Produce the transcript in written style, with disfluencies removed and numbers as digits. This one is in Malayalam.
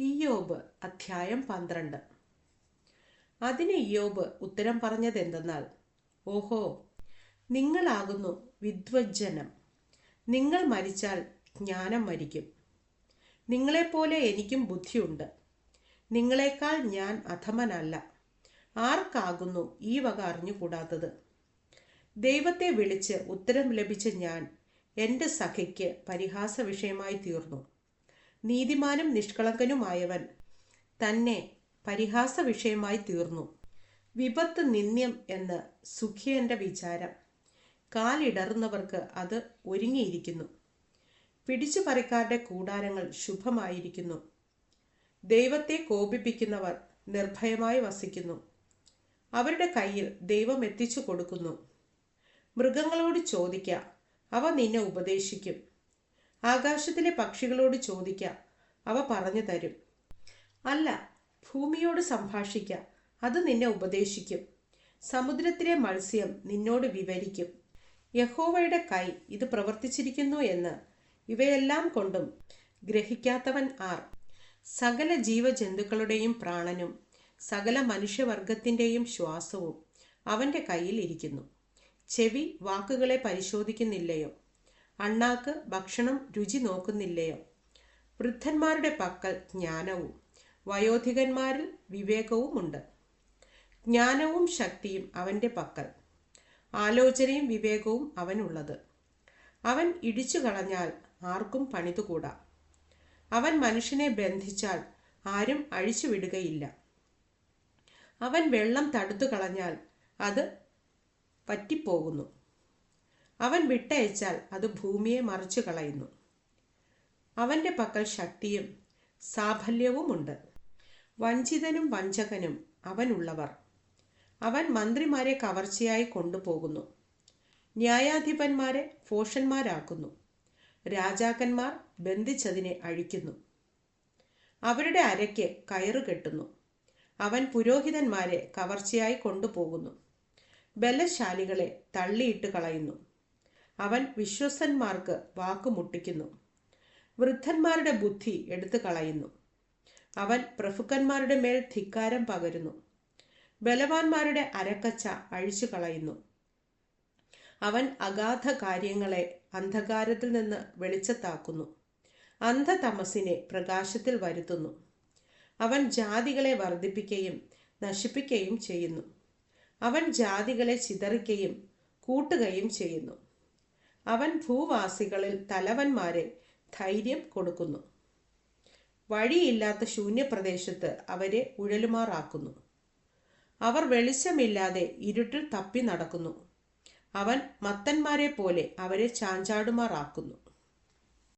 ഇയ്യോബ് അധ്യായം 12. അതിന് ഇയ്യോബ് ഉത്തരം പറഞ്ഞതെന്തെന്നാൽ, ഓഹോ, നിങ്ങളാകുന്നു വിദ്വജ്ജനം. നിങ്ങൾ മരിച്ചാൽ ജ്ഞാനം മരിക്കും. നിങ്ങളെപ്പോലെ എനിക്കും ബുദ്ധിയുണ്ട്. നിങ്ങളെക്കാൾ ഞാൻ അധമനല്ല. ആർക്കാകുന്നു ഈ വക അറിഞ്ഞുകൂടാത്തത്? ദൈവത്തെ വിളിച്ച് ഉത്തരം ലഭിച്ച ഞാൻ എൻ്റെ സഖയ്ക്ക് പരിഹാസ വിഷയമായി തീർന്നു. നീതിമാനും നിഷ്കളങ്കനുമായവൻ തന്നെ പരിഹാസ വിഷയമായി തീർന്നു. വിപത്ത് നിന്ദ്യം എന്ന് സുഖിയന്റെ വിചാരം. കാലിടറുന്നവർക്ക് അത് ഒരുങ്ങിയിരിക്കുന്നു. പിടിച്ചുപറിക്കാരുടെ കൂടാരങ്ങൾ ശുഭമായിരിക്കുന്നു. ദൈവത്തെ കോപിപ്പിക്കുന്നവർ നിർഭയമായി വസിക്കുന്നു. അവരുടെ കയ്യിൽ ദൈവം എത്തിച്ചു കൊടുക്കുന്നു. മൃഗങ്ങളോട് ചോദിക്ക, അവ നിന്നെ ഉപദേശിക്കും. ആകാശത്തിലെ പക്ഷികളോട് ചോദിക്ക, അവ പറഞ്ഞു തരും. അല്ല, ഭൂമിയോട് സംഭാഷിക്ക, അത് നിന്നെ ഉപദേശിക്കും. സമുദ്രത്തിലെ മത്സ്യം നിന്നോട് വിവരിക്കും. യഹോവയുടെ കൈ ഇത് പ്രവർത്തിച്ചിരിക്കുന്നു എന്ന് ഇവയെല്ലാം കൊണ്ടും ഗ്രഹിക്കാത്തവൻ ആർ? സകല ജീവജന്തുക്കളുടെയും പ്രാണനും സകല മനുഷ്യവർഗത്തിൻ്റെയും ശ്വാസവും അവൻ്റെ കയ്യിൽ ഇരിക്കുന്നു. ചെവി വാക്കുകളെ പരിശോധിക്കുന്നില്ലയോ? അണ്ണാക്ക് ഭക്ഷണം രുചി നോക്കുന്നില്ലയോ? വൃദ്ധന്മാരുടെ പക്കൽ ജ്ഞാനവും വയോധികന്മാരിൽ വിവേകവുമുണ്ട്. ജ്ഞാനവും ശക്തിയും അവൻ്റെ പക്കൽ, ആലോചനയും വിവേകവും അവനുള്ളത്. അവൻ ഇടിച്ചു കളഞ്ഞാൽ ആർക്കും പണിതുകൂടാ. അവൻ മനുഷ്യനെ ബന്ധിച്ചാൽ ആരും അഴിച്ചുവിടുകയില്ല. അവൻ വെള്ളം തടുത്തു കളഞ്ഞാൽ അത് പറ്റിപ്പോകുന്നു. അവൻ വിട്ടയച്ചാൽ അത് ഭൂമിയെ മറിച്ചു കളയുന്നു. അവൻ്റെ പക്കൽ ശക്തിയും സാഫല്യവുമുണ്ട്. വഞ്ചിതനും വഞ്ചകനും അവനുള്ളവർ. അവൻ മന്ത്രിമാരെ കവർച്ചയായി കൊണ്ടുപോകുന്നു. ന്യായാധിപന്മാരെ ഭോഷന്മാരാക്കുന്നു. രാജാക്കന്മാർ ബന്ധിച്ചതിനെ അഴിക്കുന്നു. അവരുടെ അരയ്ക്ക് കയറ് കെട്ടുന്നു. അവൻ പുരോഹിതന്മാരെ കവർച്ചയായി കൊണ്ടുപോകുന്നു. ബലശാലികളെ തള്ളിയിട്ട് കളയുന്നു. അവൻ വിശ്വസ്തന്മാർക്ക് വാക്കുമുട്ടിക്കുന്നു. വൃദ്ധന്മാരുടെ ബുദ്ധി എടുത്തു കളയുന്നു. അവൻ പ്രഭുക്കന്മാരുടെ മേൽ ധിക്കാരം പകരുന്നു. ബലവാന്മാരുടെ അരക്കച്ച അഴിച്ചു കളയുന്നു. അവൻ അഗാധ കാര്യങ്ങളെ അന്ധകാരത്തിൽ നിന്ന് വെളിച്ചത്താക്കുന്നു. അന്ധതമസിനെ പ്രകാശത്തിൽ വരുത്തുന്നു. അവൻ ജാതികളെ വർദ്ധിപ്പിക്കുകയും നശിപ്പിക്കുകയും ചെയ്യുന്നു. അവൻ ജാതികളെ ചിതറിക്കുകയും കൂട്ടുകയും ചെയ്യുന്നു. അവൻ ഭൂവാസികളിൽ തലവന്മാരെ ധൈര്യം കൊടുക്കുന്നു. വഴിയില്ലാത്ത ശൂന്യപ്രദേശത്ത് അവരെ ഉഴലുമാറാക്കുന്നു. അവർ വെളിച്ചമില്ലാതെ ഇരുട്ടിൽ തപ്പി നടക്കുന്നു. അവൻ മത്തന്മാരെ പോലെ അവരെ ചാഞ്ചാടുമാറാക്കുന്നു.